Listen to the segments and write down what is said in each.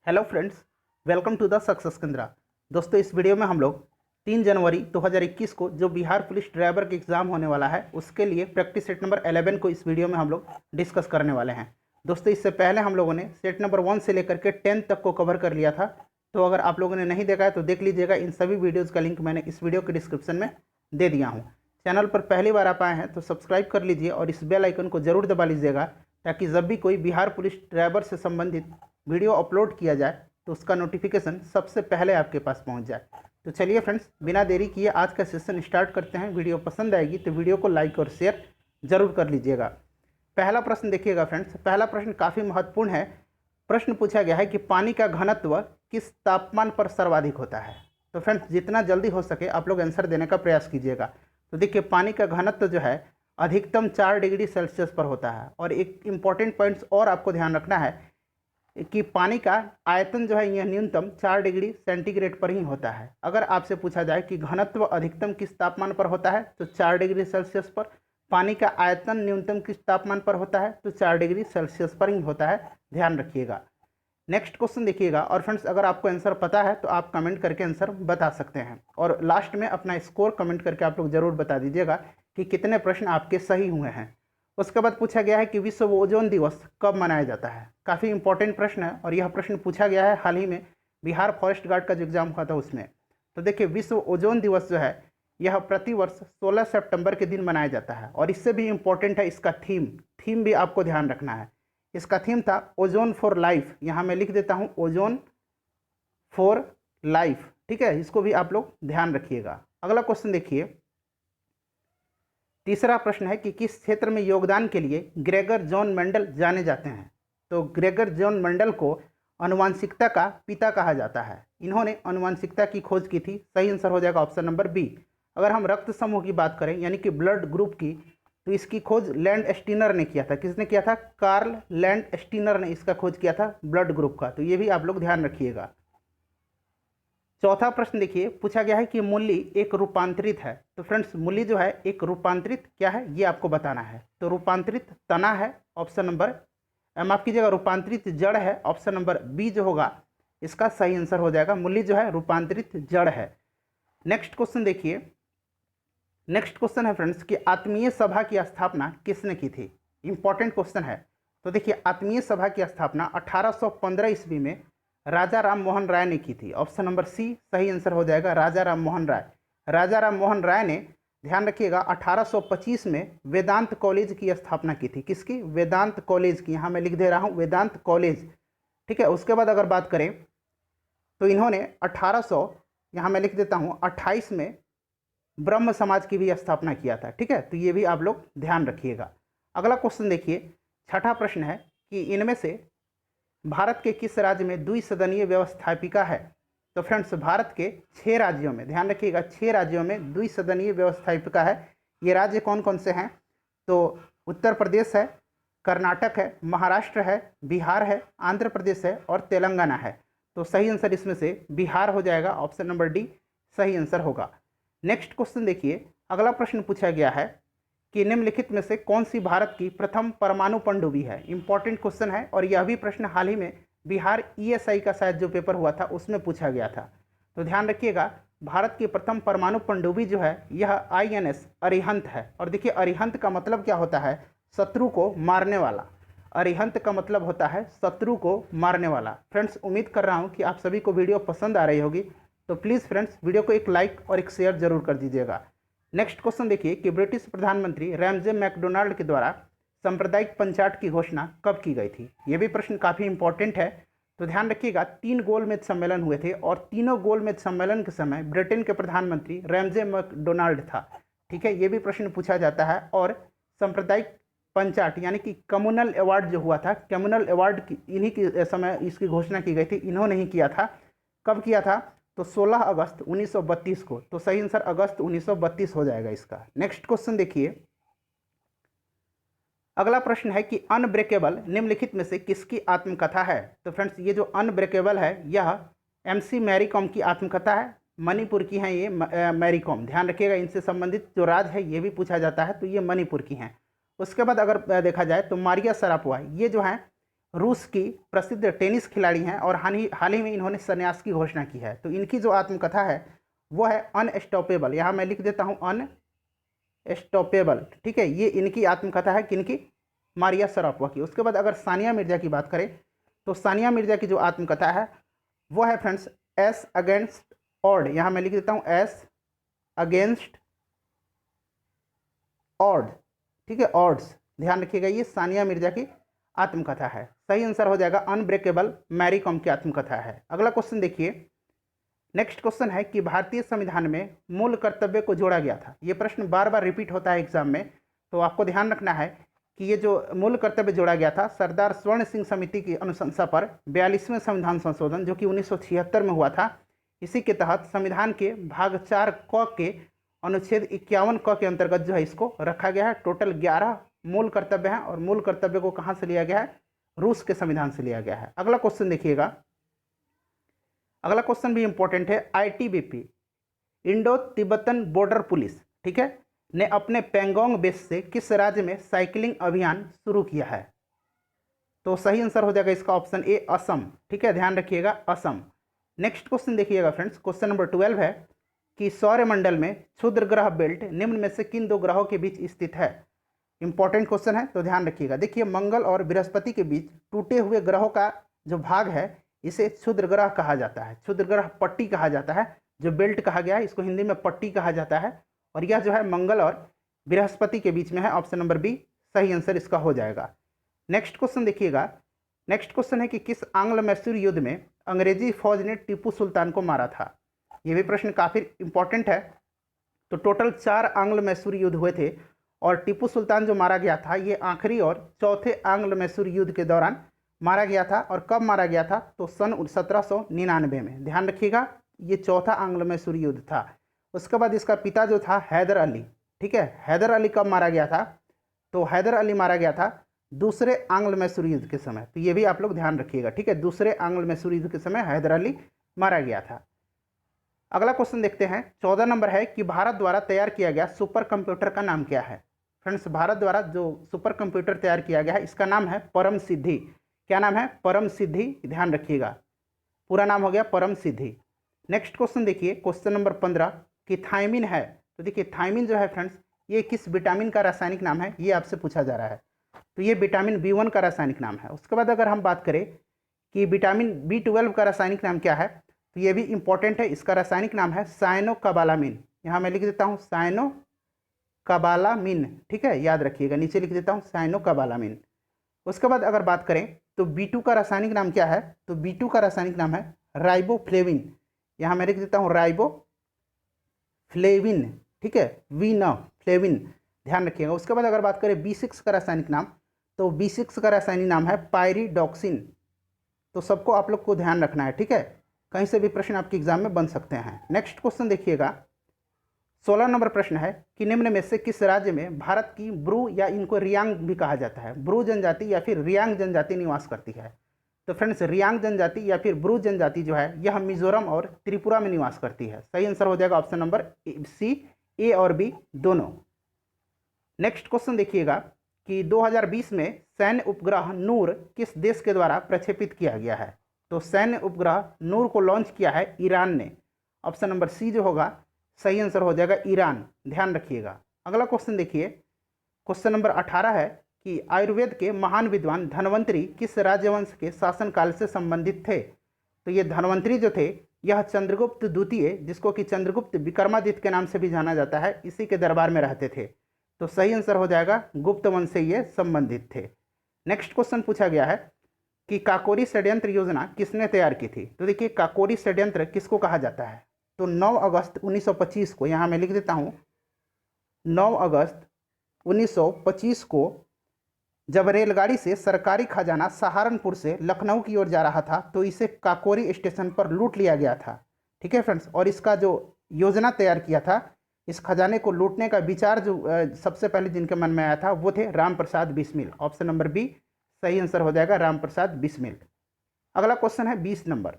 Hello friends, welcome to the success Kendra. दोस्तों, इस video में हम लोग 3 जनवरी 2021 को जो बिहार पुलिस ड्राइवर का एग्ज़ाम होने वाला है उसके लिए प्रैक्टिस सेट नंबर 11 को इस वीडियो में हम लोग डिस्कस करने वाले हैं। दोस्तों, इससे पहले हम लोगों ने सेट नंबर 1 से लेकर के 10 तक को कवर कर लिया था। तो अगर आप लोगों ने नहीं देखा है तो देख लीजिएगा। इन सभी वीडियोज़ का लिंक मैंने इस वीडियो के डिस्क्रिप्शन में दे दिया हूँ। चैनल पर पहली बार आप आए हैं तो सब्सक्राइब कर लीजिए और इस बेल आइकन को ज़रूर दबा लीजिएगा, ताकि जब भी कोई बिहार पुलिस ड्राइवर से संबंधित वीडियो अपलोड किया जाए तो उसका नोटिफिकेशन सबसे पहले आपके पास पहुंच जाए। तो चलिए फ्रेंड्स, बिना देरी किए आज का सेशन स्टार्ट करते हैं। वीडियो पसंद आएगी तो वीडियो को लाइक और शेयर जरूर कर लीजिएगा। पहला प्रश्न देखिएगा फ्रेंड्स, पहला प्रश्न काफ़ी महत्वपूर्ण है। प्रश्न पूछा गया है कि पानी का घनत्व किस तापमान पर सर्वाधिक होता है। तो फ्रेंड्स, जितना जल्दी हो सके आप लोग आंसर देने का प्रयास कीजिएगा। तो देखिए, पानी का घनत्व जो है अधिकतम 4 डिग्री सेल्सियस पर होता है। और एक इम्पॉर्टेंट पॉइंट्स और आपको ध्यान रखना है कि पानी का आयतन जो है यह न्यूनतम 4 डिग्री सेंटीग्रेड पर ही होता है। अगर आपसे पूछा जाए कि घनत्व अधिकतम किस तापमान पर होता है तो 4 डिग्री सेल्सियस पर। पानी का आयतन न्यूनतम किस तापमान पर होता है तो 4 डिग्री सेल्सियस पर ही होता है, ध्यान रखिएगा। नेक्स्ट क्वेश्चन देखिएगा। और फ्रेंड्स, अगर आपको आंसर पता है तो आप कमेंट करके आंसर बता सकते हैं, और लास्ट में अपना स्कोर कमेंट करके आप लोग जरूर बता दीजिएगा कि कितने प्रश्न आपके सही हुए हैं। उसके बाद पूछा गया है कि विश्व ओजोन दिवस कब मनाया जाता है। काफ़ी इंपॉर्टेंट प्रश्न है और यह प्रश्न पूछा गया है हाल ही में बिहार फॉरेस्ट गार्ड का जो एग्जाम हुआ था उसमें। तो देखिए, विश्व ओजोन दिवस जो है यह प्रतिवर्ष 16 सितंबर के दिन मनाया जाता है। और इससे भी इम्पोर्टेंट है इसका थीम भी आपको ध्यान रखना है। इसका थीम था ओजोन फॉर लाइफ। यहाँ मैं लिख देता हूँ ओजोन फॉर लाइफ, ठीक है। इसको भी आप लोग ध्यान रखिएगा। अगला क्वेश्चन देखिए, तीसरा प्रश्न है कि किस क्षेत्र में योगदान के लिए ग्रेगर जॉन मेंडल जाने जाते हैं। तो ग्रेगर जॉन मेंडल को आनुवांशिकता का पिता कहा जाता है। इन्होंने आनुवांशिकता की खोज की थी। सही आंसर हो जाएगा ऑप्शन नंबर बी। अगर हम रक्त समूह की बात करें यानी कि ब्लड ग्रुप की, तो इसकी खोज लैंड स्टीनर ने किया था। किसने किया था? कार्ल लैंड स्टीनर ने इसका खोज किया था ब्लड ग्रुप का। तो ये भी आप लोग ध्यान रखिएगा। चौथा प्रश्न देखिए, पूछा गया है कि मूली एक रूपांतरित है। तो फ्रेंड्स, मूली जो है एक रूपांतरित क्या है ये आपको बताना है। तो रूपांतरित तना है, ऑप्शन नंबर माफ कीजिएगा, रूपांतरित जड़ है। ऑप्शन नंबर बी जो होगा इसका सही आंसर हो जाएगा। मूली जो है रूपांतरित जड़ है। नेक्स्ट क्वेश्चन देखिए, नेक्स्ट क्वेश्चन है फ्रेंड्स कि आत्मीय सभा की स्थापना किसने की थी। इंपॉर्टेंट क्वेश्चन है। तो देखिए, आत्मीय सभा की स्थापना 1815 ईस्वी में राजा राम मोहन राय ने की थी। ऑप्शन नंबर सी सही आंसर हो जाएगा, राजा राम मोहन राय। राजा राम मोहन राय ने, ध्यान रखिएगा, 1825 में वेदांत कॉलेज की स्थापना की थी। किसकी? वेदांत कॉलेज की। यहाँ मैं लिख दे रहा हूँ वेदांत कॉलेज, ठीक है। उसके बाद अगर बात करें तो इन्होंने 1800, यहाँ मैं लिख देता हूँ 28 में ब्रह्म समाज की भी स्थापना किया था, ठीक है। तो ये भी आप लोग ध्यान रखिएगा। अगला क्वेश्चन देखिए, छठा प्रश्न है कि इनमें से भारत के किस राज्य में द्विसदनीय व्यवस्थापिका है। तो फ्रेंड्स, भारत के 6 राज्यों में, ध्यान रखिएगा, 6 राज्यों में द्विसदनीय व्यवस्थापिका है। ये राज्य कौन कौन से हैं? तो उत्तर प्रदेश है, कर्नाटक है, महाराष्ट्र है, बिहार है, आंध्र प्रदेश है और तेलंगाना है। तो सही आंसर इसमें से बिहार हो जाएगा। ऑप्शन नंबर डी सही आंसर होगा। नेक्स्ट क्वेश्चन देखिए, अगला प्रश्न पूछा गया है कि निम्नलिखित में से कौन सी भारत की प्रथम परमाणु पनडुब्बी है। इंपॉर्टेंट क्वेश्चन है और यह भी प्रश्न हाल ही में बिहार ईएसआई का शायद जो पेपर हुआ था उसमें पूछा गया था। तो ध्यान रखिएगा, भारत की प्रथम परमाणु पनडुब्बी जो है यह आईएनएस अरिहंत है। और देखिए, अरिहंत का मतलब क्या होता है? शत्रु को मारने वाला। अरिहंत का मतलब होता है शत्रु को मारने वाला। फ्रेंड्स, उम्मीद कर रहा हूँ कि आप सभी को वीडियो पसंद आ रही होगी। तो प्लीज़ फ्रेंड्स, वीडियो को एक लाइक और एक शेयर जरूर कर दीजिएगा। नेक्स्ट क्वेश्चन देखिए कि ब्रिटिश प्रधानमंत्री रैमजे मैकडोनाल्ड के द्वारा सांप्रदायिक पंचायत की घोषणा कब की गई थी। यह भी प्रश्न काफ़ी इंपॉर्टेंट है। तो ध्यान रखिएगा, 3 गोलमेज सम्मेलन हुए थे और तीनों गोलमेज सम्मेलन के समय ब्रिटेन के प्रधानमंत्री रैमजे मैकडोनाल्ड था, ठीक है। ये भी प्रश्न पूछा जाता है। और सांप्रदायिक पंचायत यानी कि कम्युनल अवार्ड जो हुआ था, कम्युनल अवार्ड की इन्हीं के समय इसकी घोषणा की गई थी। इन्होंने ही किया था। कब किया था? तो 16 अगस्त 1932 को। तो सही आंसर अगस्त 1932 हो जाएगा इसका। नेक्स्ट क्वेश्चन देखिए, अगला प्रश्न है कि अनब्रेकेबल निम्नलिखित में से किसकी आत्मकथा है। तो फ्रेंड्स, ये जो अनब्रेकेबल है यह एमसी मैरी कॉम की आत्मकथा है। मणिपुर की हैं ये मैरी कॉम। ध्यान रखिएगा, इनसे संबंधित जो राज है ये भी पूछा जाता है। तो ये मणिपुर की हैं। उसके बाद अगर देखा जाए तो मारिया सरापोवा, ये जो हैं रूस की प्रसिद्ध टेनिस खिलाड़ी हैं और हाल ही में इन्होंने संन्यास की घोषणा की है। तो इनकी जो आत्मकथा है वो है अनस्टॉपेबल। यहाँ मैं लिख देता हूँ अनस्टॉपेबल। ठीक है, ये इनकी आत्मकथा है किनकी? मारिया शरापोवा की। उसके बाद अगर सानिया मिर्जा की बात करें तो सानिया मिर्जा की जो आत्मकथा है वो है फ्रेंड्स एस अगेंस्ट ऑड। यहाँ मैं लिख देता हूँ एस अगेंस्ट ऑड। ठीक है, ऑड्स, ध्यान रखिएगा, ये सानिया मिर्जा की आत्मकथा है। सही आंसर हो जाएगा अनब्रेकेबल मैरी कॉम की आत्मकथा है। अगला क्वेश्चन देखिए, नेक्स्ट क्वेश्चन है कि भारतीय संविधान में मूल कर्तव्य को जोड़ा गया था। ये प्रश्न बार बार रिपीट होता है एग्जाम में, तो आपको ध्यान रखना है कि ये जो मूल कर्तव्य जोड़ा गया था सरदार स्वर्ण सिंह समिति की अनुशंसा पर 42वें संविधान संशोधन जो कि 1976 में हुआ था, इसी के तहत संविधान के भाग 4 क के अनुच्छेद 51 क के अंतर्गत जो है इसको रखा गया है। टोटल 11 मूल कर्तव्य हैं और मूल कर्तव्य को कहाँ से लिया गया है? रूस के संविधान से लिया गया है। अगला क्वेश्चन देखिएगा, अगला क्वेश्चन भी इंपॉर्टेंट है। ITBP Indo Tibetan border police, ठीक है, ने अपने पेंगोंग बेस से किस राज्य में साइकिलिंग अभियान शुरू किया है? तो सही आंसर हो जाएगा इसका ऑप्शन ए असम। ठीक है, ध्यान रखिएगा असम। नेक्स्ट क्वेश्चन देखिएगा फ्रेंड्स, क्वेश्चन नंबर 12 है कि सौरमंडल में क्षुद्र ग्रह बेल्ट निम्न में से किन दो ग्रहों के बीच स्थित है? इंपॉर्टेंट क्वेश्चन है, तो ध्यान रखिएगा। देखिए, मंगल और बृहस्पति के बीच टूटे हुए ग्रहों का जो भाग है इसे क्षुद्र ग्रह कहा जाता है। क्षुद्र ग्रह पट्टी कहा जाता है। जो बेल्ट कहा गया है इसको हिंदी में पट्टी कहा जाता है, और यह जो है मंगल और बृहस्पति के बीच में है। ऑप्शन नंबर बी सही आंसर इसका हो जाएगा। नेक्स्ट क्वेश्चन देखिएगा, नेक्स्ट क्वेश्चन है कि किस आंग्ल मैसूर युद्ध में अंग्रेजी फौज ने टीपू सुल्तान को मारा था? ये भी प्रश्न काफ़ी इंपॉर्टेंट है। तो टोटल 4 आंग्ल मैसूर युद्ध हुए थे और टीपू सुल्तान जो मारा गया था ये आखिरी और चौथे आंग्ल मैसूर युद्ध के दौरान मारा गया था। और कब मारा गया था? तो सन 1799 में। ध्यान रखिएगा, ये चौथा आंग्ल मैसूर युद्ध था। उसके बाद इसका पिता जो था हैदर अली, ठीक है, हैदर अली कब मारा गया था? तो हैदर अली मारा गया था दूसरे आंग्ल मैसूर युद्ध के समय। तो ये भी आप लोग ध्यान रखिएगा, ठीक है, दूसरे आंग्ल मैसूर युद्ध के समय हैदर अली मारा गया था। अगला क्वेश्चन देखते हैं, 14 नंबर है कि भारत द्वारा तैयार किया गया सुपर कंप्यूटर का नाम क्या है? फ्रेंड्स, भारत द्वारा जो सुपर कंप्यूटर तैयार किया गया है इसका नाम है परम सिद्धि। क्या नाम है? परम सिद्धि। ध्यान रखिएगा, पूरा नाम हो गया परम सिद्धि। नेक्स्ट क्वेश्चन देखिए, क्वेश्चन नंबर 15 कि थायमिन है। तो देखिए, थायमिन जो है फ्रेंड्स ये किस विटामिन का रासायनिक नाम है? ये आपसे पूछा जा रहा है। तो ये विटामिन B1 का रासायनिक नाम है। उसके बाद अगर हम बात करें कि विटामिन B12 का रासायनिक नाम क्या है, तो ये भी इंपॉर्टेंट है। इसका रासायनिक नाम है साइनोकोबालामिन। यहाँ मैं लिख देता हूँ साइनोकोबालामिन, ठीक है, याद रखिएगा, नीचे लिख देता हूँ साइनोकोबालामिन। उसके बाद अगर बात करें तो B2 का रासायनिक नाम क्या है? तो B2 का रासायनिक नाम है राइबोफ्लेविन। यहाँ मैं लिख देता हूँ राइबोफ्लेविन, ठीक है, फ्लेविन, ध्यान रखिएगा। उसके बाद अगर बात करें B6 का रासायनिक नाम, तो B6 का रासायनिक नाम है पायरिडॉक्सिन। तो सबको आप लोग को ध्यान रखना है, ठीक है, कहीं से भी प्रश्न आपके एग्जाम में बन सकते हैं। नेक्स्ट क्वेश्चन देखिएगा, 16 नंबर प्रश्न है कि निम्न में से किस राज्य में भारत की ब्रू या इनको रियांग भी कहा जाता है, ब्रू जनजाति या फिर रियांग जनजाति निवास करती है? तो फ्रेंड्स, रियांग जनजाति या फिर ब्रू जनजाति जो है यह मिजोरम और त्रिपुरा में निवास करती है। सही आंसर हो जाएगा ऑप्शन नंबर सी, ए और बी दोनों। नेक्स्ट क्वेश्चन देखिएगा कि 2020 में सैन्य उपग्रह नूर किस देश के द्वारा प्रक्षेपित किया गया है? तो सैन्य उपग्रह नूर को लॉन्च किया है ईरान ने। ऑप्शन नंबर सी जो होगा सही आंसर हो जाएगा ईरान। ध्यान रखिएगा। अगला क्वेश्चन देखिए, क्वेश्चन नंबर 18 है कि आयुर्वेद के महान विद्वान धन्वंतरी किस राजवंश के शासनकाल से संबंधित थे? तो ये धन्वंतरी जो थे यह चंद्रगुप्त द्वितीय, जिसको कि चंद्रगुप्त विक्रमादित्य के नाम से भी जाना जाता है, इसी के दरबार में रहते थे। तो सही आंसर हो जाएगा गुप्त वंश से ये संबंधित थे। नेक्स्ट क्वेश्चन पूछा गया है कि काकोरी षड्यंत्र योजना किसने तैयार की थी? तो देखिए, काकोरी षड्यंत्र किसको कहा जाता है? तो 9 अगस्त 1925 को, यहाँ मैं लिख देता हूँ 9 अगस्त 1925 को जब रेलगाड़ी से सरकारी खजाना सहारनपुर से लखनऊ की ओर जा रहा था तो इसे काकोरी स्टेशन पर लूट लिया गया था। ठीक है फ्रेंड्स, और इसका जो योजना तैयार किया था, इस खजाने को लूटने का विचार जो सबसे पहले जिनके मन में आया था वो थे Ram Prasad Bismil. Option number B सही आंसर हो जाएगा राम प्रसाद बिस्मिल। अगला क्वेश्चन है 20 नंबर।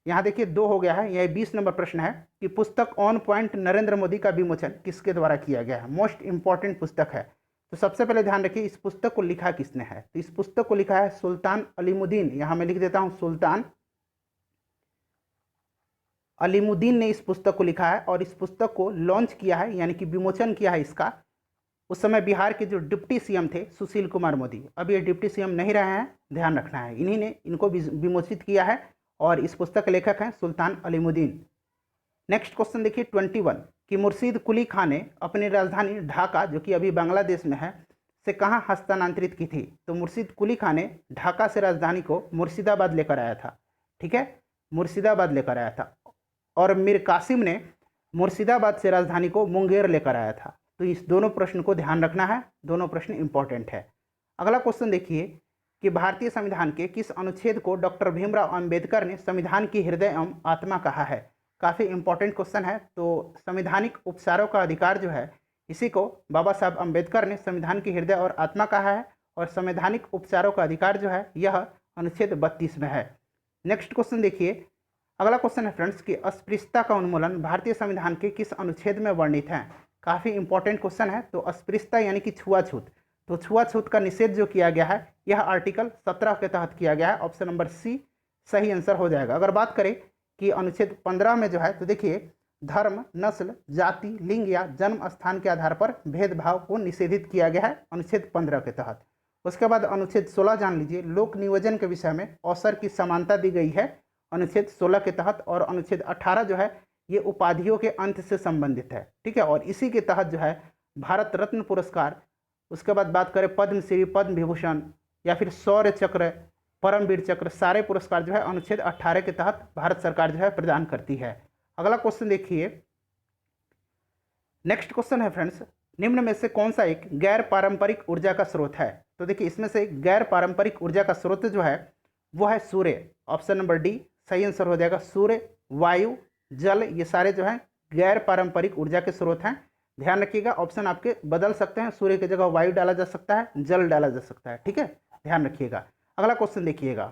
यहाँ देखिए 2 हो गया है, यह 20 नंबर प्रश्न है कि पुस्तक ऑन पॉइंट नरेंद्र मोदी का विमोचन किसके द्वारा किया गया है? मोस्ट इंपॉर्टेंट पुस्तक है। तो सबसे पहले ध्यान रखिए इस पुस्तक को लिखा किसने है, तो इस पुस्तक को लिखा है सुल्तान अलीमुद्दीन, यहाँ मैं लिख देता हूँ सुल्तान अलीमुद्दीन ने इस पुस्तक को लिखा है। और इस पुस्तक को लॉन्च किया है यानी कि विमोचन किया है इसका उस समय बिहार के जो डिप्टी सीएम थे सुशील कुमार मोदी। अब ये डिप्टी सीएम नहीं रहे हैं, ध्यान रखना है, इन्हीं ने इनको विमोचित किया है और इस पुस्तक के लेखक हैं सुल्तान अलीमुद्दीन। नेक्स्ट क्वेश्चन देखिए 21 कि मुर्शीद कुली खान ने अपनी राजधानी ढाका जो कि अभी बांग्लादेश में है से कहाँ हस्तांतरित की थी। तो मुर्शीद कुली खान ने ढाका से राजधानी को मुर्शिदाबाद लेकर आया था, ठीक है, मुर्शिदाबाद लेकर आया था। और मीर कासिम ने मुर्शिदाबाद से राजधानी को मुंगेर लेकर आया था। तो इस दोनों प्रश्न को ध्यान रखना है, दोनों प्रश्न इंपॉर्टेंट है। अगला क्वेश्चन देखिए कि भारतीय संविधान के किस अनुच्छेद को डॉक्टर भीमराव अंबेडकर ने संविधान की हृदय एवं आत्मा कहा है। काफ़ी इंपॉर्टेंट क्वेश्चन है। तो संवैधानिक उपचारों का अधिकार जो है इसी को बाबा साहब अंबेडकर ने संविधान की हृदय और आत्मा कहा है और संवैधानिक उपचारों का अधिकार जो है यह अनुच्छेद 32 में है। नेक्स्ट क्वेश्चन देखिए, अगला क्वेश्चन है फ्रेंड्स कि अस्पृश्यता का उन्मूलन भारतीय संविधान के किस अनुच्छेद में वर्णित है। काफ़ी इंपॉर्टेंट क्वेश्चन है। तो अस्पृश्यता यानी कि छुआछूत, तो छुआछूत का निषेध जो किया गया है यह आर्टिकल 17 के तहत किया गया है। ऑप्शन नंबर सी सही आंसर हो जाएगा। अगर बात करें कि अनुच्छेद 15 में जो है तो देखिए धर्म, नस्ल, जाति, लिंग या जन्म स्थान के आधार पर भेदभाव को निषेधित किया गया है अनुच्छेद 15 के तहत। उसके बाद अनुच्छेद 16 जान लीजिए, लोक नियोजन के विषय में अवसर की समानता दी गई है अनुच्छेद 16 के तहत। और अनुच्छेद 18 जो है ये उपाधियों के अंत से संबंधित है, ठीक है, और इसी के तहत जो है भारत रत्न पुरस्कार, उसके बाद बात करें पद्मश्री, पद्म विभूषण या फिर शौर्य चक्र, परमवीर चक्र, सारे पुरस्कार जो है अनुच्छेद 18 के तहत भारत सरकार जो है प्रदान करती है। अगला क्वेश्चन देखिए, नेक्स्ट क्वेश्चन है फ्रेंड्स, निम्न में से कौन सा एक गैर पारंपरिक ऊर्जा का स्रोत है। तो देखिए इसमें से गैर पारंपरिक ऊर्जा का स्रोत जो है वो है सूर्य। ऑप्शन नंबर डी सही आंसर हो जाएगा। सूर्य, वायु, जल, ये सारे जो है गैर पारंपरिक ऊर्जा के स्रोत हैं। ध्यान रखिएगा ऑप्शन आपके बदल सकते हैं, सूर्य की जगह वायु डाला जा सकता है, जल डाला जा सकता है, ठीक है, ध्यान रखिएगा। अगला क्वेश्चन देखिएगा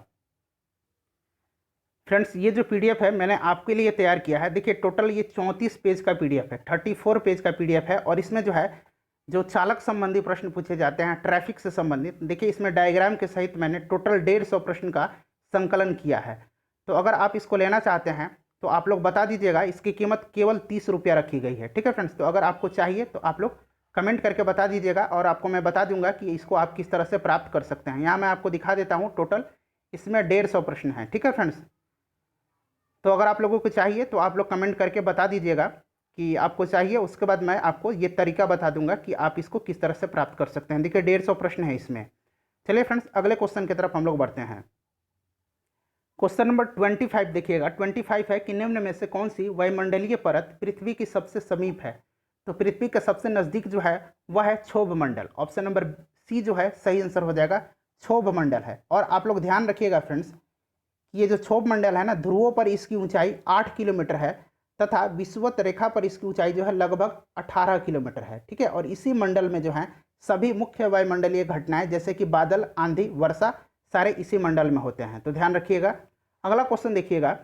फ्रेंड्स, ये जो पीडीएफ है मैंने आपके लिए तैयार किया है। देखिए टोटल ये 34 पेज का पीडीएफ है, 34 पेज का पीडीएफ है। और इसमें जो है जो चालक संबंधी प्रश्न पूछे जाते हैं, ट्रैफिक से संबंधित, देखिए इसमें डायग्राम के सहित मैंने टोटल 150 प्रश्न का संकलन किया है। तो अगर आप इसको लेना चाहते हैं तो आप लोग बता दीजिएगा। इसकी कीमत केवल 30 रुपया रखी गई है, ठीक है फ्रेंड्स। तो अगर आपको चाहिए तो आप लोग कमेंट करके बता दीजिएगा और आपको मैं बता दूंगा कि इसको आप किस तरह से प्राप्त कर सकते हैं। यहाँ मैं आपको दिखा देता हूँ, टोटल इसमें 150 प्रश्न हैं, ठीक है फ्रेंड्स। तो अगर आप लोगों को चाहिए तो आप लोग कमेंट करके बता दीजिएगा कि आपको चाहिए, उसके बाद मैं आपको ये तरीका बता दूंगा कि आप इसको किस तरह से प्राप्त कर सकते हैं। देखिए 150 प्रश्न है इसमें। चलिए फ्रेंड्स अगले क्वेश्चन की तरफ हम लोग बढ़ते हैं। क्वेश्चन नंबर 25 देखिएगा। 25 है कि निम्न में से कौन सी वायुमंडलीय परत पृथ्वी की सबसे समीप है। तो पृथ्वी का सबसे नज़दीक जो है वह है क्षोभ मंडल। ऑप्शन नंबर सी जो है सही आंसर हो जाएगा, क्षोभ मंडल है। और आप लोग ध्यान रखिएगा फ्रेंड्स, ये जो क्षोभ मंडल है ना, ध्रुवों पर इसकी ऊंचाई 8 किलोमीटर है तथा विषुवत रेखा पर इसकी ऊंचाई जो है लगभग 18 किलोमीटर है, ठीक है। और इसी मंडल में जो है सभी मुख्य वायुमंडलीय घटनाएं जैसे कि बादल, आंधी, वर्षा सारे इसी मंडल में होते हैं। तो ध्यान रखिएगा। अगला क्वेश्चन देखिएगा।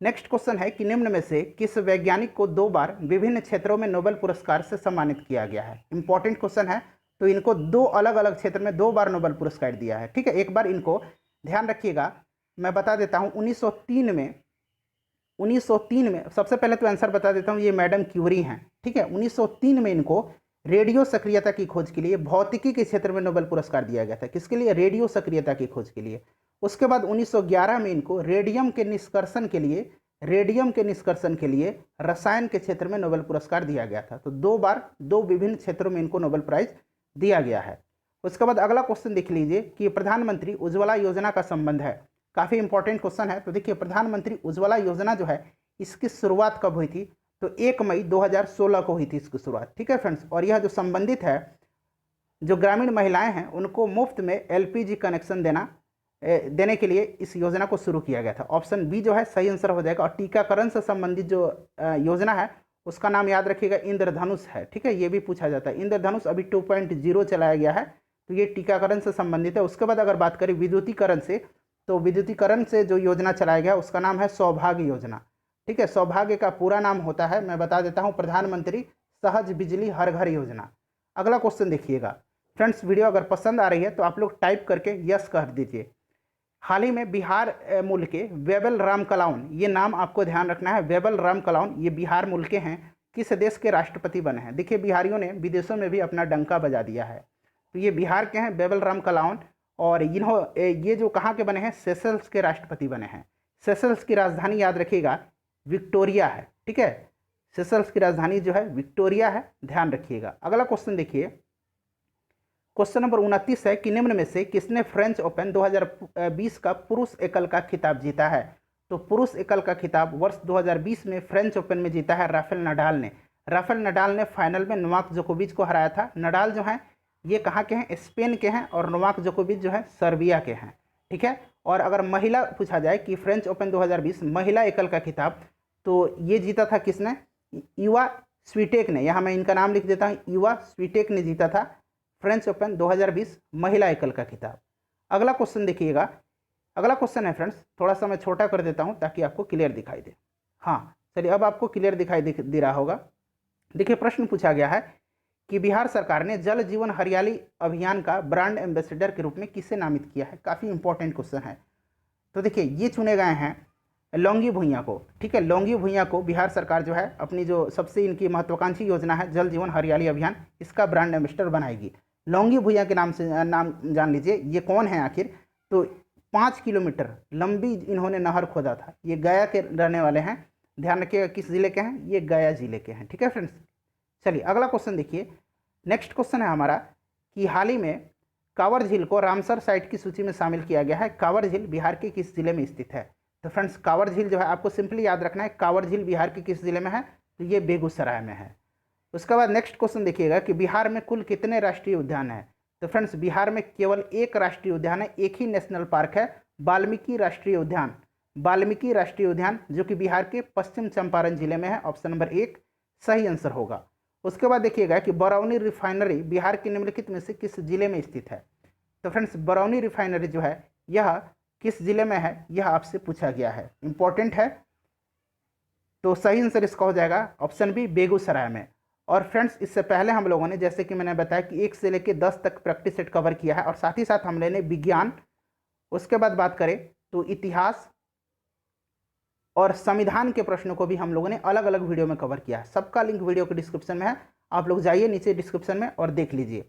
नेक्स्ट क्वेश्चन है कि निम्न में से किस वैज्ञानिक को 2 बार विभिन्न क्षेत्रों में नोबेल पुरस्कार से सम्मानित किया गया है। इंपॉर्टेंट क्वेश्चन है। तो इनको 2 अलग अलग क्षेत्र में 2 बार नोबेल पुरस्कार दिया है, ठीक है। एक बार इनको ध्यान रखिएगा, मैं बता देता हूँ 1903 में सबसे पहले तो आंसर बता देता हूँ, ये मैडम क्यूरी हैं, ठीक है। 1903 में इनको रेडियो सक्रियता की खोज के लिए भौतिकी के क्षेत्र में नोबेल पुरस्कार दिया गया था। किसके लिए? रेडियो सक्रियता की खोज के लिए। उसके बाद 1911 में इनको रेडियम के निष्कर्षण के लिए रसायन के क्षेत्र में नोबेल पुरस्कार दिया गया था। तो 2 बार 2 विभिन्न क्षेत्रों में इनको नोबेल प्राइज दिया गया है। उसके बाद अगला क्वेश्चन देख लीजिए कि प्रधानमंत्री उज्ज्वला योजना का संबंध है। काफ़ी इंपॉर्टेंट क्वेश्चन है। तो देखिए प्रधानमंत्री उज्ज्वला योजना जो है इसकी शुरुआत कब हुई थी? तो 1 मई 2016 को हुई थी इसकी शुरुआत, ठीक है फ्रेंड्स। और यह जो संबंधित है, जो ग्रामीण महिलाएं हैं उनको मुफ्त में एलपीजी कनेक्शन देने के लिए इस योजना को शुरू किया गया था। ऑप्शन बी जो है सही आंसर हो जाएगा। और टीकाकरण से संबंधित जो योजना है उसका नाम याद रखिएगा, इंद्रधनुष है, ठीक है। ये भी पूछा जाता है। इंद्रधनुष अभी 2.0 चलाया गया है, तो ये टीकाकरण से संबंधित है। उसके बाद अगर बात करें विद्युतीकरण से, तो विद्युतीकरण से जो योजना चलाया गया उसका नाम है सौभाग्य योजना, ठीक है। सौभाग्य का पूरा नाम होता है, मैं बता देता हूँ, प्रधानमंत्री सहज बिजली हर घर योजना। अगला क्वेश्चन देखिएगा फ्रेंड्स वीडियो अगर पसंद आ रही है तो आप लोग टाइप करके यस कर दीजिए। हाल ही में बिहार मूल के वेबल राम कलाउन, ये नाम आपको ध्यान रखना है, वेबल राम कलाउन, ये बिहार मूल के हैं, किस देश के राष्ट्रपति बने हैं। देखिए बिहारियों ने विदेशों में भी अपना डंका बजा दिया है। तो ये बिहार के हैं वेबल राम कलाउन, और ये जो कहाँ के बने हैं, सेशल्स के राष्ट्रपति बने हैं। सेशल्स की राजधानी याद रखिएगा विक्टोरिया है, ठीक है। सेशल्स की राजधानी जो है विक्टोरिया है, ध्यान रखिएगा। अगला क्वेश्चन देखिए, क्वेश्चन नंबर 29 है कि निम्न में से किसने फ्रेंच ओपन 2020 का पुरुष एकल का खिताब जीता है। तो पुरुष एकल का खिताब वर्ष 2020 में फ्रेंच ओपन में जीता है राफेल नडाल ने। राफेल नडाल ने फाइनल में नोवाक जोकोविच को हराया था। नडाल जो हैं ये कहाँ के हैं, स्पेन के हैं, और नोवाक जोकोविच जो है सर्बिया के हैं, ठीक है। और अगर महिला पूछा जाए कि फ्रेंच ओपन 2020 महिला एकल का खिताब, तो ये जीता था किसने, इवा स्वीटेक ने। यहाँ मैं इनका नाम लिख देता हूँ, इवा स्वीटेक ने जीता था फ्रेंच ओपन 2020 महिला एकल का खिताब। अगला क्वेश्चन देखिएगा, अगला क्वेश्चन है फ्रेंड्स, थोड़ा सा मैं छोटा कर देता हूँ ताकि आपको क्लियर दिखाई दे। हाँ चलिए, अब आपको क्लियर दिखाई दे रहा होगा। देखिए प्रश्न पूछा गया है कि बिहार सरकार ने जल जीवन हरियाली अभियान का ब्रांड एम्बेसडर के रूप में किसे नामित किया है। काफ़ी इंपॉर्टेंट क्वेश्चन है। तो देखिए ये चुने गए हैं लौंगी भुइयाँ को, ठीक है। लौंगी भुइयाँ को बिहार सरकार जो है अपनी जो सबसे इनकी महत्वाकांक्षी योजना है जल जीवन हरियाली अभियान, इसका ब्रांड एम्बेसडर बनाएगी। लौंगी भुइयाँ के नाम से नाम जान लीजिए, ये कौन है आखिर। तो 5 किलोमीटर लंबी इन्होंने नहर खोदा था। ये गया के रहने वाले हैं, ध्यान रखिएगा किस जिले के हैं, ये गया जिले के हैं, ठीक है फ्रेंड्स। चलिए अगला क्वेश्चन देखिए, नेक्स्ट क्वेश्चन है हमारा कि हाल ही में कांवर झील को रामसर साइट की सूची में शामिल किया गया है। कांवर झील बिहार के किस जिले में स्थित है। तो फ्रेंड्स कांवर झील जो है आपको सिंपली याद रखना है, कांवर झील बिहार के किस जिले में है, तो ये बेगूसराय में है। उसके बाद नेक्स्ट क्वेश्चन देखिएगा कि बिहार में कुल कितने राष्ट्रीय उद्यान हैं। तो फ्रेंड्स बिहार में केवल एक राष्ट्रीय उद्यान है, एक ही नेशनल पार्क है, वाल्मीकि राष्ट्रीय उद्यान। वाल्मीकि राष्ट्रीय उद्यान जो कि बिहार के पश्चिम चंपारण जिले में है। ऑप्शन नंबर 1 सही आंसर होगा। उसके बाद देखिएगा कि बरौनी रिफाइनरी बिहार के निम्नलिखित में से किस जिले में स्थित है। तो फ्रेंड्स बरौनी रिफाइनरी जो है यह किस जिले में है, यह आपसे पूछा गया है, इंपॉर्टेंट है। तो सही आंसर इसका हो जाएगा ऑप्शन बी बेगूसराय में। और फ्रेंड्स इससे पहले हम लोगों ने जैसे कि मैंने बताया कि 1 से लेकर 10 तक प्रैक्टिस सेट कवर किया है, और साथ ही साथ हमने विज्ञान, उसके बाद बात करें तो इतिहास और संविधान के प्रश्नों को भी हम लोगों ने अलग अलग वीडियो में कवर किया है। सबका लिंक वीडियो के डिस्क्रिप्शन में है, आप लोग जाइए नीचे डिस्क्रिप्शन में और देख लीजिए।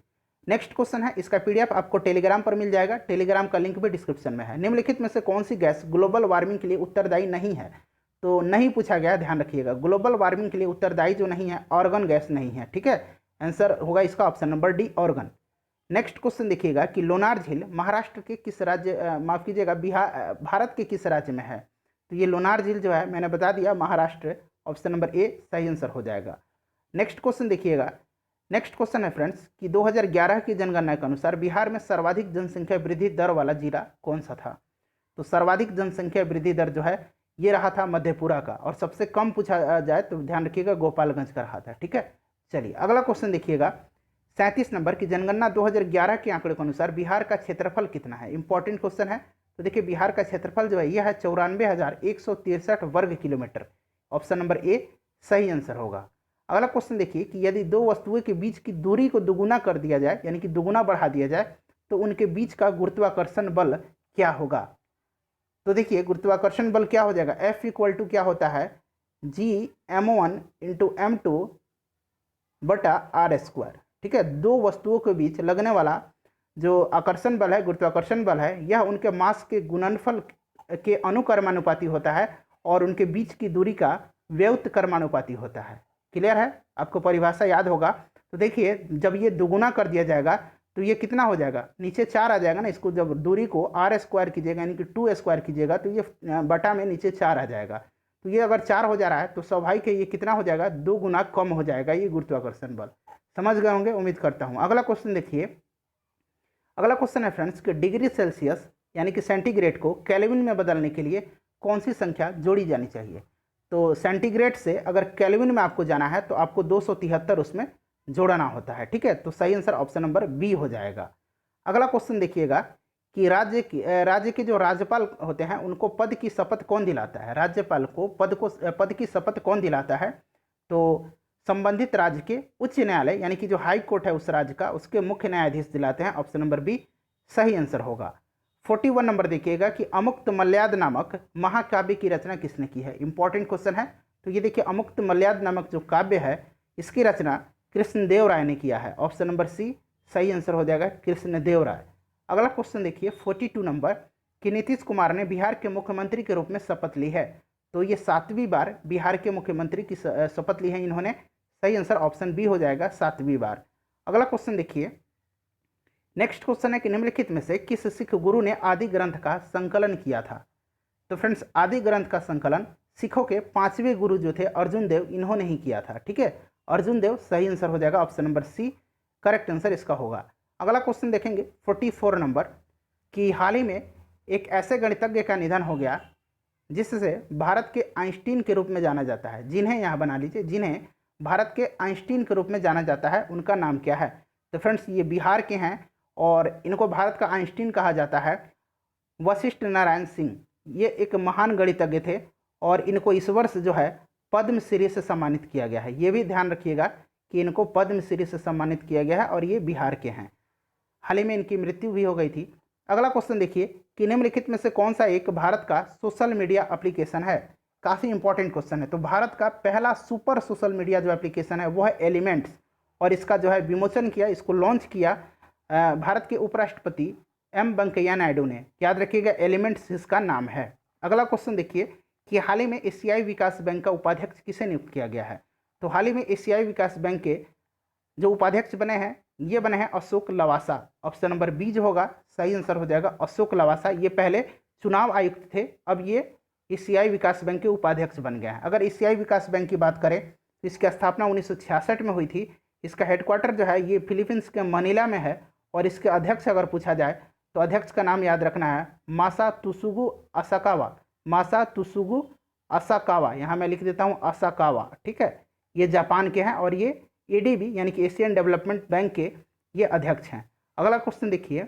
नेक्स्ट क्वेश्चन है, इसका पीडीएफ आपको टेलीग्राम पर मिल जाएगा, टेलीग्राम का लिंक भी डिस्क्रिप्शन में है। निम्नलिखित में से कौन सी गैस ग्लोबल वार्मिंग के लिए उत्तरदायी नहीं है। तो नहीं पूछा गया, ध्यान रखिएगा, ग्लोबल वार्मिंग के लिए उत्तरदायी जो नहीं है, ऑर्गन गैस नहीं है, ठीक है। आंसर होगा इसका option number D, organ. Next question देखिएगा कि लोनार झील महाराष्ट्र के किस राज्य, माफ कीजिएगा, भारत के किस राज्य में है। तो ये लोनार झील जो है मैंने बता दिया महाराष्ट्र, ऑप्शन नंबर ए सही आंसर हो जाएगा। नेक्स्ट क्वेश्चन देखिएगा, नेक्स्ट क्वेश्चन है फ्रेंड्स कि 2011 की जनगणना के अनुसार बिहार में सर्वाधिक जनसंख्या वृद्धि दर वाला जिला कौन सा था। तो सर्वाधिक जनसंख्या वृद्धि दर जो है ये रहा था मधेपुरा का, और सबसे कम पूछा जाए तो ध्यान रखिएगा गोपालगंज का रहा था, ठीक है। चलिए अगला क्वेश्चन देखिएगा 37 नंबर की जनगणना 2011 के आंकड़े के अनुसार बिहार का क्षेत्रफल कितना है। इंपॉर्टेंट क्वेश्चन है। तो देखिए बिहार का क्षेत्रफल जो है यह है 94,163 वर्ग किलोमीटर। ऑप्शन नंबर ए सही आंसर होगा। अगला क्वेश्चन देखिए कि यदि दो वस्तुओं के बीच की दूरी को दुगुना कर दिया जाए, यानी कि दुगुना बढ़ा दिया जाए, तो उनके बीच का गुरुत्वाकर्षण बल क्या होगा। तो देखिए गुरुत्वाकर्षण बल क्या हो जाएगा, F इक्वल टू क्या होता है, Gm1 इंटू M2 बटा R², ठीक है। दो वस्तुओं के बीच लगने वाला जो आकर्षण बल है, गुरुत्वाकर्षण बल है, यह उनके मास के गुणनफल के अनुक्रमानुपाती होता है और उनके बीच की दूरी का व्युत्क्रमानुपाती होता है। क्लियर है, आपको परिभाषा याद होगा। तो देखिए जब ये दुगुना कर दिया जाएगा तो ये कितना हो जाएगा, नीचे 4 आ जाएगा ना, इसको जब दूरी को R² कीजिएगा यानी कि 2² कीजिएगा तो ये बटा में नीचे 4 आ जाएगा। तो ये अगर 4 हो जा रहा है तो स्वाभाविक है ये कितना हो जाएगा, 2 गुना कम हो जाएगा ये गुरुत्वाकर्षण बल। समझ गए होंगे, उम्मीद करता हूँ। अगला क्वेश्चन देखिए, अगला क्वेश्चन है फ्रेंड्स कि डिग्री सेल्सियस यानी कि सेंटीग्रेड को केल्विन में बदलने के लिए कौन सी संख्या जोड़ी जानी चाहिए। तो सेंटीग्रेड से अगर केल्विन में आपको जाना है तो आपको 273 उसमें जोड़ना होता है, ठीक है। तो सही आंसर ऑप्शन नंबर बी हो जाएगा। अगला क्वेश्चन देखिएगा कि राज्य के जो राज्यपाल होते हैं उनको पद की शपथ कौन दिलाता है। राज्यपाल को पद की शपथ कौन दिलाता है। तो संबंधित राज्य के उच्च न्यायालय यानी कि जो हाई कोर्ट है उस राज्य का, उसके मुख्य न्यायाधीश दिलाते हैं। ऑप्शन नंबर बी सही आंसर होगा। 41 नंबर देखिएगा कि अमुक्त मल्याद नामक महाकाव्य की रचना किसने की है। इंपॉर्टेंट क्वेश्चन है। तो ये देखिए अमुक्त मल्याद नामक जो काव्य है इसकी रचना कृष्णदेव राय ने किया है। ऑप्शन नंबर सी सही आंसर हो जाएगा, कृष्णदेव राय। अगला क्वेश्चन देखिए 42 नंबर कि नीतीश कुमार ने बिहार के मुख्यमंत्री के रूप में शपथ ली है। तो ये 7वीं बार बिहार के मुख्यमंत्री की शपथ ली है इन्होंने। सही आंसर ऑप्शन बी हो जाएगा, 7वीं बार। अगला क्वेश्चन देखिए, नेक्स्ट क्वेश्चन है कि निम्नलिखित में से किस सिख गुरु ने आदि ग्रंथ का संकलन किया था। तो फ्रेंड्स आदि ग्रंथ का संकलन सिखों के 5वें गुरु जो थे अर्जुन देव, इन्होंने ही किया था। ठीक है, अर्जुन देव सही आंसर हो जाएगा, option number C correct answer इसका होगा। अगला क्वेश्चन देखेंगे 44 नंबर कि हाल ही में एक ऐसे गणितज्ञ का निधन हो गया जिससे भारत के आइंस्टीन के रूप में जाना जाता है। जिन्हें यहाँ बना लीजिए, जिन्हें भारत के आइंस्टीन के रूप में जाना जाता है उनका नाम क्या है। तो फ्रेंड्स ये बिहार के हैं और इनको भारत का आइंस्टीन कहा जाता है। वशिष्ठ नारायण सिंह ये एक महान गणितज्ञ थे और इनको इस वर्ष जो है पद्मश्री से सम्मानित किया गया है। ये भी ध्यान रखिएगा कि इनको पद्मश्री से सम्मानित किया गया है और ये बिहार के हैं। हाल ही में इनकी मृत्यु भी हो गई थी। अगला क्वेश्चन देखिए कि निम्नलिखित में से कौन सा एक भारत का सोशल मीडिया एप्लीकेशन है। काफ़ी इंपॉर्टेंट क्वेश्चन है। तो भारत का पहला सुपर सोशल मीडिया जो एप्लीकेशन है वो है एलिमेंट्स और इसका जो है विमोचन किया, इसको लॉन्च किया भारत के उपराष्ट्रपति एम वेंकैया नायडू ने। याद रखिएगा एलिमेंट्स इसका नाम है। अगला क्वेश्चन देखिए कि हाल ही में एशियाई विकास बैंक का उपाध्यक्ष किसे नियुक्त किया गया है। तो हाल ही में एशियाई विकास बैंक के जो उपाध्यक्ष बने हैं ये बने हैं Ashok Lavasa. Option number B जो होगा सही आंसर हो जाएगा, अशोक लवासा। ये पहले चुनाव आयुक्त थे, अब ये एशियाई विकास बैंक के उपाध्यक्ष बन गए हैं। अगर एशियाई विकास बैंक की बात करें तो इसकी स्थापना 1966 में हुई थी। इसका हेडक्वार्टर जो है ये फिलीपींस के मनीला में है और इसके अध्यक्ष अगर पूछा जाए तो अध्यक्ष का नाम याद रखना है मासात्सुगु असाकावा। मासात्सुगु असाकावा, यहाँ मैं लिख देता हूँ असाकावा। ठीक है, ये जापान के हैं और ये एडीबी यानी कि एशियन डेवलपमेंट बैंक के ये अध्यक्ष हैं। अगला क्वेश्चन देखिए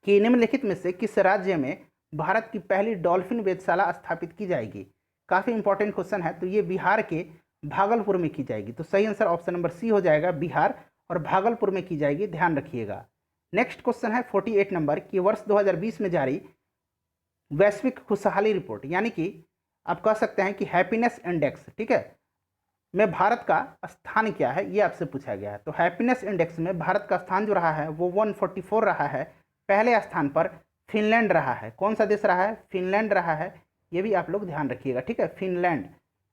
कि निम्नलिखित में से किस राज्य में भारत की पहली डॉल्फिन वेधशाला स्थापित की जाएगी। काफ़ी इंपॉर्टेंट क्वेश्चन है। तो ये बिहार के भागलपुर में की जाएगी। तो सही आंसर ऑप्शन नंबर सी हो जाएगा, बिहार और भागलपुर में की जाएगी, ध्यान रखिएगा। नेक्स्ट क्वेश्चन है 48 नंबर कि वर्ष 2020 में जारी वैश्विक खुशहाली रिपोर्ट यानी कि आप कह सकते हैं कि हैप्पीनेस इंडेक्स, ठीक है, में भारत का स्थान क्या है ये आपसे पूछा गया है। तो हैप्पीनेस इंडेक्स में भारत का स्थान जो रहा है वो 144 रहा है। पहले स्थान पर फिनलैंड रहा है। कौन सा देश रहा है? फिनलैंड रहा है। ये भी आप लोग ध्यान रखिएगा। ठीक है, फिनलैंड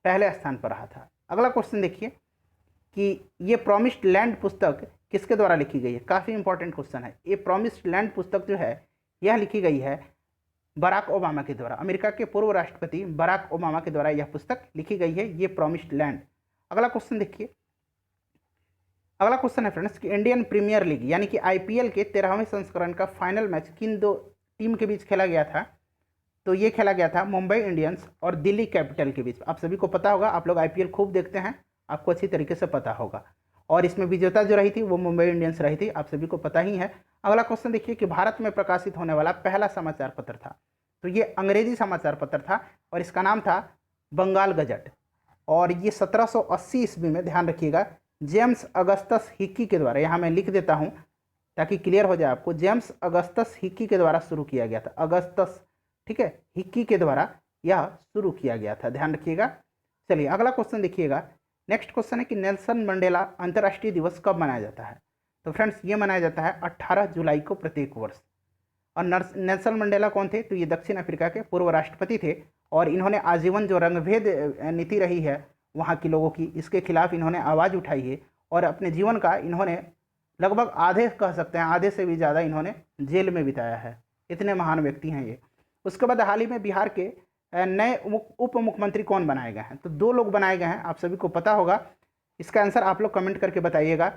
पहले स्थान पर रहा था। अगला क्वेश्चन देखिए कि ये प्रॉमिस्ड लैंड पुस्तक किसके द्वारा लिखी गई है। काफ़ी इंपॉर्टेंट क्वेश्चन है। ये प्रॉमिस्ड लैंड पुस्तक जो है यह लिखी गई है बराक ओबामा के द्वारा। अमेरिका के पूर्व राष्ट्रपति बराक ओबामा के द्वारा यह पुस्तक लिखी गई है, ये प्रॉमिस्ड लैंड। अगला क्वेश्चन देखिए, अगला क्वेश्चन है फ्रेंड्स कि इंडियन प्रीमियर लीग यानी कि आईपीएल के 13वें संस्करण का फाइनल मैच किन दो टीम के बीच खेला गया था। तो ये खेला गया था मुंबई इंडियंस और दिल्ली कैपिटल के बीच। आप सभी को पता होगा, आप लोग आईपीएल खूब देखते हैं, आपको अच्छी तरीके से पता होगा। और इसमें विजेता जो रही थी वो मुंबई इंडियंस रही थी, आप सभी को पता ही है। अगला क्वेश्चन देखिए कि भारत में प्रकाशित होने वाला पहला समाचार पत्र था। तो ये अंग्रेजी समाचार पत्र था और इसका नाम था बंगाल गजट। और ये 1780 ईस्वी में, ध्यान रखिएगा, जेम्स अगस्तस हिक्की के द्वारा, यहाँ मैं लिख देता हूँ ताकि क्लियर हो जाए आपको, जेम्स अगस्तस हिक्की के द्वारा शुरू किया गया था। अगस्तस, ठीक है, हिक्की के द्वारा यह शुरू किया गया था, ध्यान रखिएगा। चलिए अगला क्वेश्चन देखिएगा। नेक्स्ट क्वेश्चन है कि नेल्सन मंडेला अंतर्राष्ट्रीय दिवस कब मनाया जाता है। तो फ्रेंड्स ये मनाया जाता है 18 जुलाई को प्रत्येक वर्ष। और नेल्सन मंडेला कौन थे? तो ये दक्षिण अफ्रीका के पूर्व राष्ट्रपति थे और इन्होंने आजीवन जो रंगभेद नीति रही है वहाँ के लोगों की, इसके खिलाफ इन्होंने आवाज़ उठाई है और अपने जीवन का इन्होंने लगभग आधे, कह सकते हैं आधे से भी ज़्यादा इन्होंने जेल में बिताया है। इतने महान व्यक्ति हैं ये। उसके बाद हाल ही में बिहार के नए उप मुख्यमंत्री कौन बनाए गए हैं। तो 2 लोग बनाए गए हैं, आप सभी को पता होगा। इसका आंसर आप लोग कमेंट करके बताइएगा।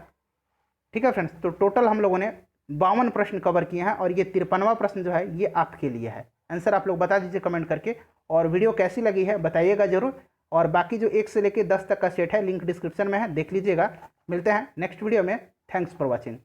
ठीक है फ्रेंड्स, तो टोटल हम लोगों ने 52 प्रश्न कवर किए हैं और ये 53वां प्रश्न जो है ये आपके लिए है। आंसर आप लोग बता दीजिए कमेंट करके। और वीडियो कैसी लगी है बताइएगा जरूर। और बाकी जो 1 से लेकर 10 तक का सेट है लिंक डिस्क्रिप्शन में है, देख लीजिएगा। मिलते हैं नेक्स्ट वीडियो में। Thanks for watching.